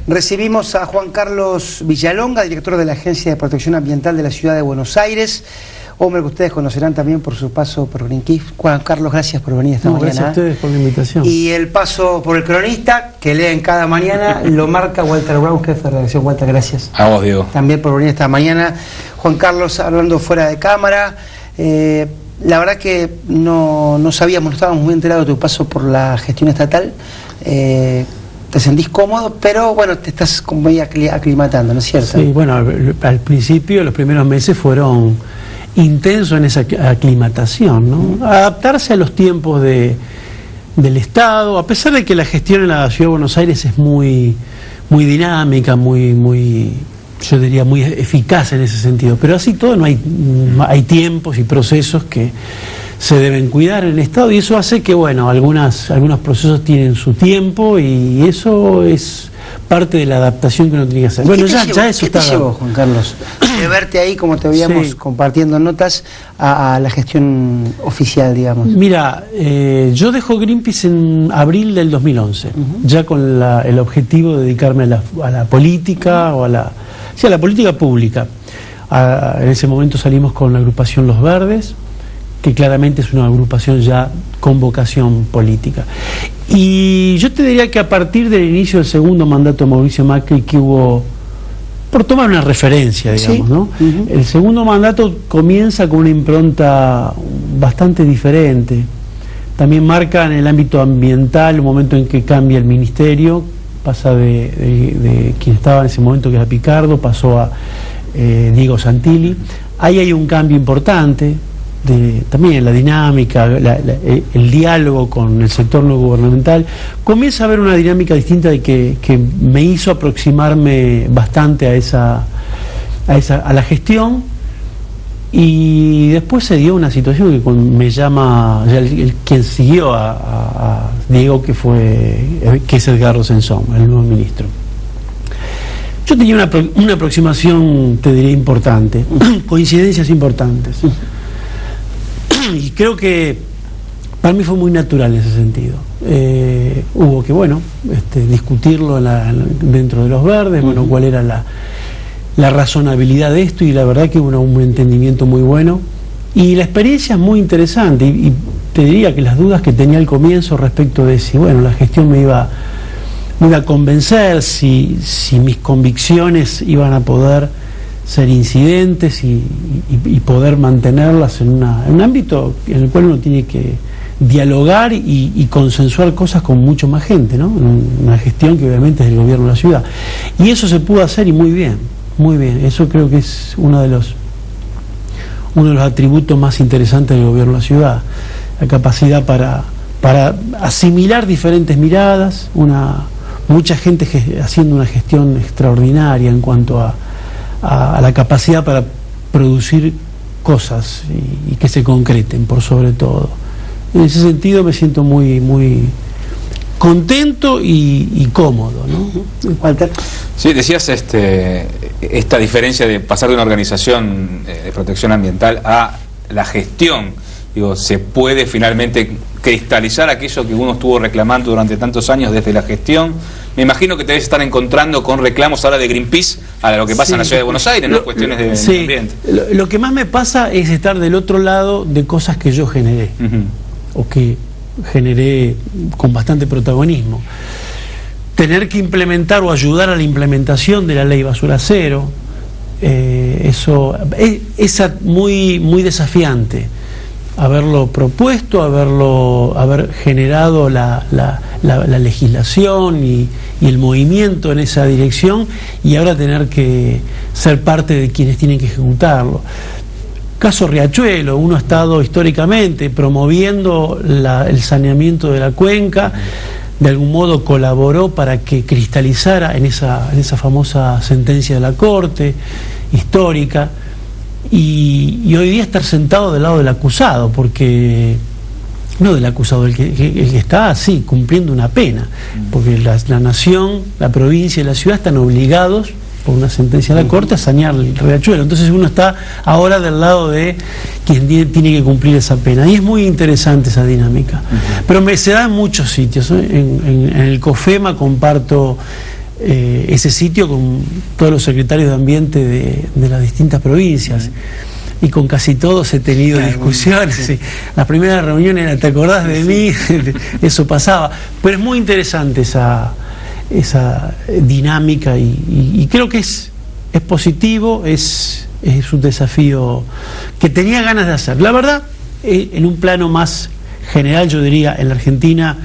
Recibimos a Juan Carlos Villalonga, director de la Agencia de Protección Ambiental de la Ciudad de Buenos Aires, hombre que ustedes conocerán también por su paso por Greenpeace. Juan Carlos, gracias por venir esta mañana. Gracias a ustedes por la invitación. Y el paso por el cronista, que leen cada mañana, lo marca Walter Brown, jefe de redacción. Walter, gracias. A vos, Diego. También por venir esta mañana. Juan Carlos, hablando fuera de cámara, la verdad que no sabíamos, no estábamos muy enterados de tu paso por la gestión estatal. Te sentís cómodo, pero bueno, te estás como ahí aclimatando, ¿no es cierto? Sí, bueno, al principio, los primeros meses fueron intensos en esa aclimatación, ¿no? Adaptarse a los tiempos del Estado, a pesar de que la gestión en la Ciudad de Buenos Aires es muy dinámica, yo diría muy eficaz en ese sentido, pero así todo hay tiempos y procesos que se deben cuidar en el Estado, y eso hace que, bueno, algunos procesos tienen su tiempo, y eso es parte de la adaptación que uno tiene que hacer. Bueno, ya eso está. ¿Qué te llevó, Juan Carlos, de verte ahí, como te veíamos compartiendo notas, a la gestión oficial, digamos? Mira, yo dejo Greenpeace en abril del 2011, ya con el objetivo de dedicarme a la política, o a la política pública. En ese momento salimos con la agrupación Los Verdes, que claramente es una agrupación ya con vocación política. Y yo te diría que a partir del inicio del segundo mandato de Mauricio Macri, que hubo, por tomar una referencia, digamos, ¿no? El segundo mandato comienza con una impronta bastante diferente. También marca en el ámbito ambiental un momento en que cambia el ministerio, pasa de quien estaba en ese momento, que era Picardo, pasó a Diego Santilli. Ahí hay un cambio importante, también la dinámica, el diálogo con el sector no gubernamental. Comienza a haber una dinámica distinta que me hizo aproximarme bastante a la gestión, y después se dio una situación que me llama, quien siguió a Diego, que es Edgardo Sensón, el nuevo ministro. Yo tenía una aproximación, te diría, importante, coincidencias importantes. Y creo que para mí fue muy natural en ese sentido. Hubo que, bueno, discutirlo dentro de Los Verdes, bueno, cuál era la razonabilidad de esto, y la verdad que hubo un entendimiento muy bueno. Y la experiencia es muy interesante, y te diría que las dudas que tenía al comienzo respecto de si, bueno, la gestión me iba a convencer, si mis convicciones iban a poder ser incidentes y poder mantenerlas en un ámbito en el cual uno tiene que dialogar y consensuar cosas con mucho más gente, ¿no? Una gestión que obviamente es del gobierno de la ciudad. Y eso se pudo hacer, y muy bien, muy bien. Eso creo que es uno de los atributos más interesantes del gobierno de la ciudad, la capacidad para asimilar diferentes miradas, mucha gente haciendo una gestión extraordinaria en cuanto a la capacidad para producir cosas y que se concreten, por sobre todo. En ese sentido me siento muy contento y cómodo, ¿no? Walter. Sí, decías esta diferencia de pasar de una organización de protección ambiental a la gestión. Digo, ¿se puede finalmente cristalizar aquello que uno estuvo reclamando durante tantos años desde la gestión? Me imagino que te debes estar encontrando con reclamos ahora de Greenpeace a lo que pasa en la Ciudad de Buenos Aires, ¿no? Cuestiones de medio ambiente. Lo que más me pasa es estar del otro lado de cosas que yo generé, o que generé con bastante protagonismo. Tener que implementar o ayudar a la implementación de la ley basura cero, eso es muy desafiante. Haberlo propuesto, haber generado la legislación y el movimiento en esa dirección, y ahora tener que ser parte de quienes tienen que ejecutarlo. Caso Riachuelo, uno ha estado históricamente promoviendo el saneamiento de la cuenca, de algún modo colaboró para que cristalizara en esa famosa sentencia de la Corte histórica. Y hoy día estar sentado del lado del acusado, porque no del acusado, el que está así cumpliendo una pena, porque la nación, la provincia y la ciudad están obligados por una sentencia de la Corte a sanear el riachuelo. Entonces uno está ahora del lado de quien tiene que cumplir esa pena, y es muy interesante esa dinámica. Pero se da en muchos sitios, ¿eh? En el COFEMA comparto ese sitio con todos los secretarios de ambiente de las distintas provincias. Y con casi todos he tenido discusiones. Sí. Las primeras reuniones era, ¿te acordás de mí? Eso pasaba. Pero es muy interesante esa dinámica y creo que es positivo, es un desafío que tenía ganas de hacer. La verdad, en un plano más general, yo diría, en la Argentina,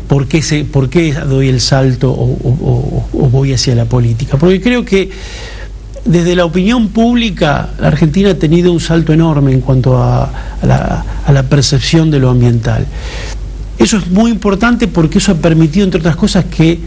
¿por qué doy el salto o voy hacia la política? Porque creo que desde la opinión pública, la Argentina ha tenido un salto enorme en cuanto a la percepción de lo ambiental. Eso es muy importante porque eso ha permitido, entre otras cosas, que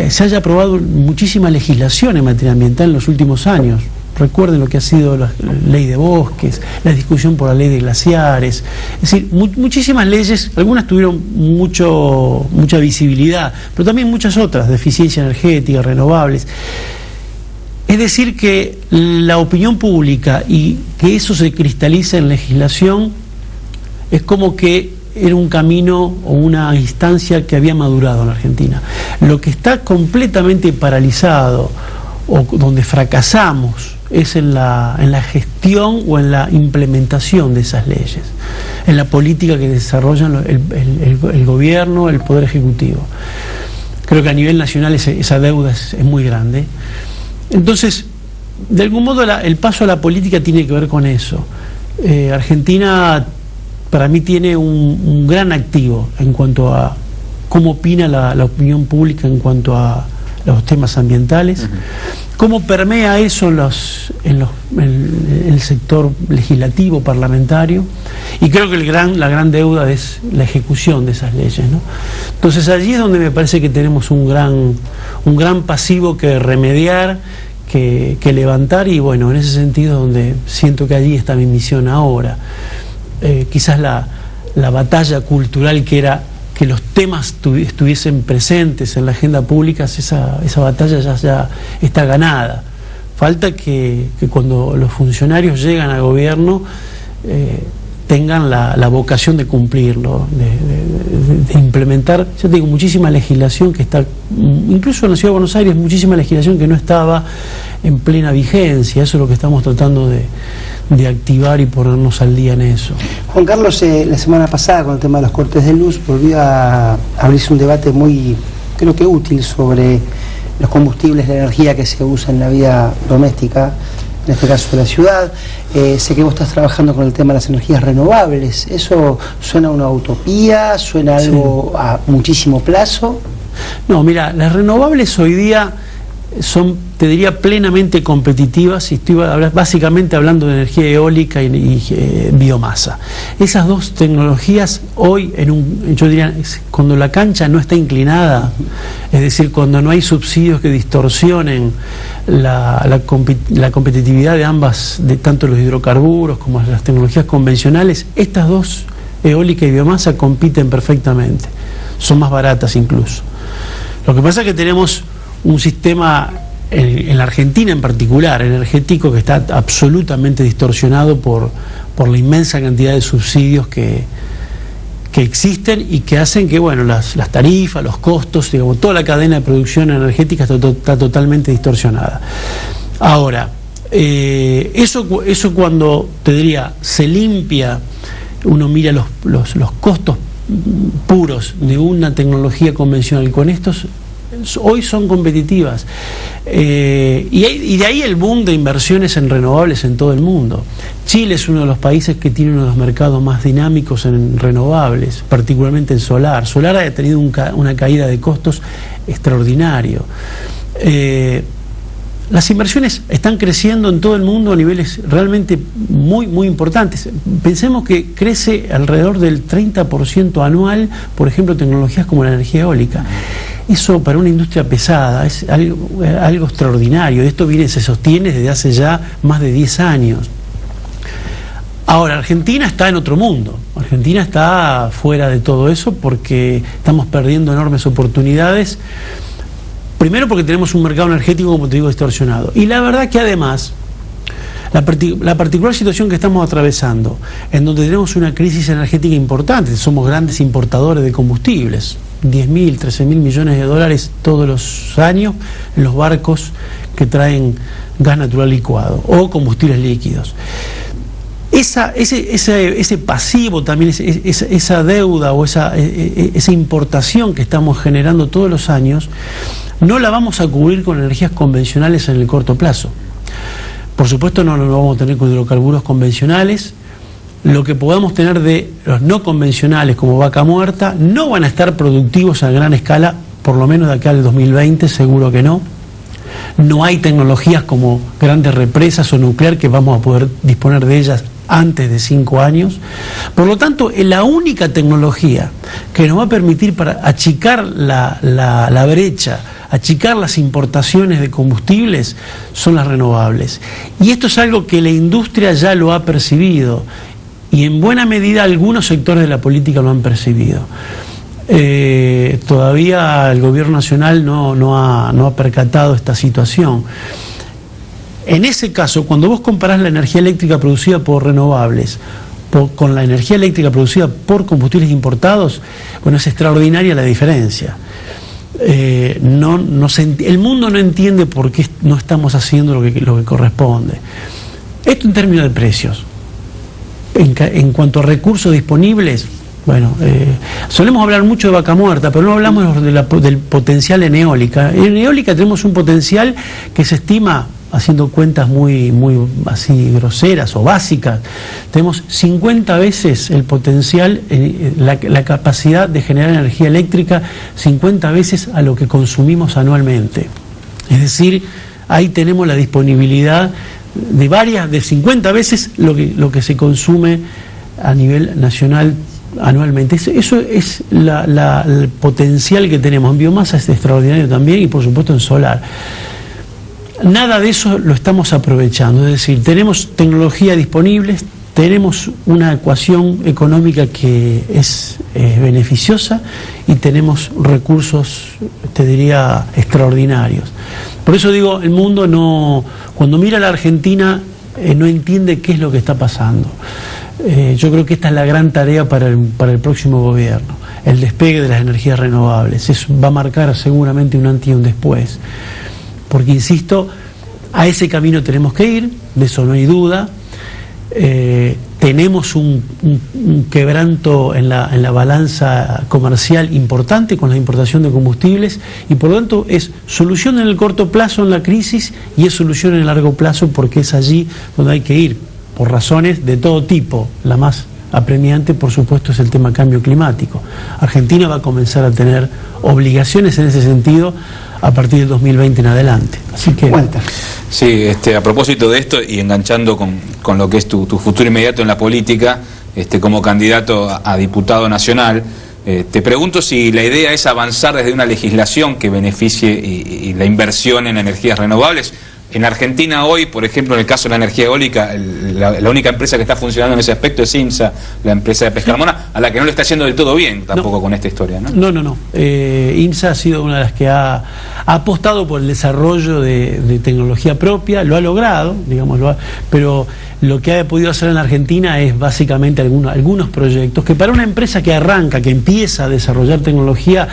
se haya aprobado muchísima legislación en materia ambiental en los últimos años. Recuerden lo que ha sido la ley de bosques, la discusión por la ley de glaciares. Es decir, muchísimas leyes, algunas tuvieron mucha visibilidad, pero también muchas otras, de eficiencia energética, renovables. Es decir, que la opinión pública y que eso se cristaliza en legislación es como que era un camino o una instancia que había madurado en la Argentina. Lo que está completamente paralizado o donde fracasamos es en la gestión o en la implementación de esas leyes, en la política que desarrollan el gobierno, el Poder Ejecutivo. Creo que a nivel nacional esa deuda es muy grande. Entonces, de algún modo el paso a la política tiene que ver con eso. Argentina, para mí, tiene un gran activo en cuanto a cómo opina la opinión pública en cuanto a los temas ambientales, cómo permea eso en el sector legislativo, parlamentario, y creo que la gran deuda es la ejecución de esas leyes, ¿no? Entonces allí es donde me parece que tenemos un gran pasivo que remediar, que levantar, y bueno, en ese sentido donde siento que allí está mi misión ahora. Quizás la batalla cultural que era que los temas estuviesen presentes en la agenda pública, esa batalla ya está ganada. Falta que cuando los funcionarios llegan al gobierno tengan la vocación de cumplirlo, de implementar. Ya te digo, muchísima legislación que está, incluso en la Ciudad de Buenos Aires, muchísima legislación que no estaba en plena vigencia. Eso es lo que estamos tratando de activar y ponernos al día en eso. Juan Carlos, la semana pasada, con el tema de los cortes de luz, volvió a abrirse un debate muy, creo que útil, sobre los combustibles de energía que se usan en la vida doméstica, en este caso de la ciudad. Sé que vos estás trabajando con el tema de las energías renovables. ¿Eso suena a una utopía? ¿Suena a algo a muchísimo plazo? No, mira, las renovables hoy día son, te diría, plenamente competitivas, y estoy básicamente hablando de energía eólica y biomasa. Esas dos tecnologías hoy, yo diría, cuando la cancha no está inclinada, es decir, cuando no hay subsidios que distorsionen la competitividad de ambas, de tanto los hidrocarburos como las tecnologías convencionales, estas dos, eólica y biomasa, compiten perfectamente, son más baratas incluso. Lo que pasa es que tenemos un sistema, en la Argentina en particular, energético, que está absolutamente distorsionado por la inmensa cantidad de subsidios que existen y que hacen que, bueno, las tarifas, los costos, digamos, toda la cadena de producción energética está totalmente distorsionada. Ahora, eso cuando, te diría, se limpia, uno mira los costos puros de una tecnología convencional con estos, hoy son competitivas, y de ahí el boom de inversiones en renovables en todo el mundo. Chile es uno de los países que tiene uno de los mercados más dinámicos en renovables, particularmente en solar. Solar ha tenido una caída de costos extraordinario. Las inversiones están creciendo en todo el mundo a niveles realmente muy, muy importantes. Pensemos que crece alrededor del 30% anual, por ejemplo, tecnologías como la energía eólica. Eso para una industria pesada es algo extraordinario. Esto se sostiene desde hace ya más de 10 años. Ahora, Argentina está en otro mundo. Argentina está fuera de todo eso porque estamos perdiendo enormes oportunidades. Primero porque tenemos un mercado energético, como te digo, distorsionado. Y la verdad que además, la particular situación que estamos atravesando, en donde tenemos una crisis energética importante, somos grandes importadores de combustibles, 10.000, 13.000 millones de dólares todos los años en los barcos que traen gas natural licuado o combustibles líquidos. Ese pasivo también, esa deuda o esa importación que estamos generando todos los años, no la vamos a cubrir con energías convencionales en el corto plazo. Por supuesto no lo vamos a tener con hidrocarburos convencionales. Lo que podamos tener de los no convencionales como Vaca Muerta no van a estar productivos a gran escala, por lo menos de acá al 2020, seguro que no. No hay tecnologías como grandes represas o nuclear que vamos a poder disponer de ellas antes de 5 años. Por lo tanto, la única tecnología que nos va a permitir para achicar la brecha, achicar las importaciones de combustibles, son las renovables. Y esto es algo que la industria ya lo ha percibido y en buena medida algunos sectores de la política lo han percibido. Todavía el gobierno nacional no ha percatado esta situación. En ese caso, cuando vos comparás la energía eléctrica producida por renovables con la energía eléctrica producida por combustibles importados, bueno, es extraordinaria la diferencia. El mundo no entiende por qué no estamos haciendo lo que corresponde. Esto en términos de precios. En cuanto a recursos disponibles, bueno, solemos hablar mucho de Vaca Muerta, pero no hablamos del potencial en eólica. En eólica tenemos un potencial que se estima, haciendo cuentas muy así groseras o básicas, tenemos 50 veces el potencial, la capacidad de generar energía eléctrica, 50 veces a lo que consumimos anualmente. Es decir, ahí tenemos la disponibilidad de 50 veces lo que se consume a nivel nacional anualmente. Eso es el potencial que tenemos. En biomasa es extraordinario también y por supuesto en solar. Nada de eso lo estamos aprovechando, es decir, tenemos tecnología disponible, tenemos una ecuación económica que es beneficiosa y tenemos recursos, te diría, extraordinarios. Por eso digo, el mundo cuando mira a la Argentina no entiende qué es lo que está pasando. Yo creo que esta es la gran tarea para el próximo gobierno, el despegue de las energías renovables. Eso va a marcar seguramente un antes y un después. Porque, insisto, a ese camino tenemos que ir, de eso no hay duda. Tenemos un quebranto en la balanza comercial importante con la importación de combustibles y por lo tanto es solución en el corto plazo en la crisis y es solución en el largo plazo porque es allí donde hay que ir, por razones de todo tipo. La más apremiante, por supuesto, es el tema cambio climático. Argentina va a comenzar a tener obligaciones en ese sentido a partir del 2020 en adelante. Así que... Sí, a propósito de esto y enganchando con lo que es tu futuro inmediato en la política, como candidato a diputado nacional, te pregunto si la idea es avanzar desde una legislación que beneficie y la inversión en energías renovables. En Argentina hoy, por ejemplo, en el caso de la energía eólica, la única empresa que está funcionando en ese aspecto es INSA, la empresa de Pescarmona, a la que no le está yendo del todo bien tampoco con esta historia, ¿no? No. INSA ha sido una de las que ha apostado por el desarrollo de tecnología propia, lo ha logrado, digamos, pero lo que ha podido hacer en la Argentina es básicamente algunos proyectos que para una empresa que arranca, que empieza a desarrollar tecnología,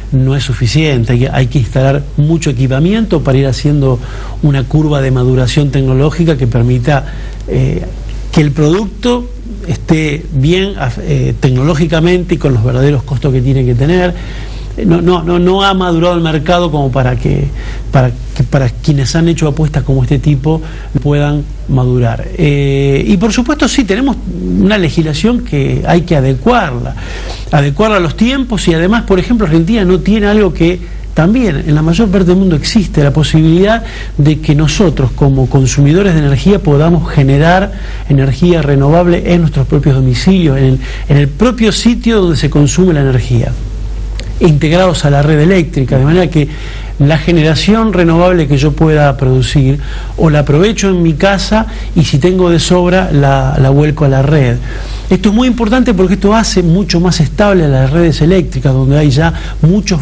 no es suficiente, hay que instalar mucho equipamiento para ir haciendo una curva de maduración tecnológica que permita que el producto esté bien tecnológicamente y con los verdaderos costos que tiene que tener. No ha madurado el mercado como para quienes han hecho apuestas como este tipo puedan madurar. Y por supuesto sí, tenemos una legislación que hay que adecuarla a los tiempos y además, por ejemplo, Argentina no tiene algo que también en la mayor parte del mundo existe, la posibilidad de que nosotros como consumidores de energía podamos generar energía renovable en nuestros propios domicilios, en el propio sitio donde se consume la energía, integrados a la red eléctrica, de manera que la generación renovable que yo pueda producir o la aprovecho en mi casa y si tengo de sobra la vuelco a la red. Esto es muy importante porque esto hace mucho más estable las redes eléctricas, donde hay ya muchos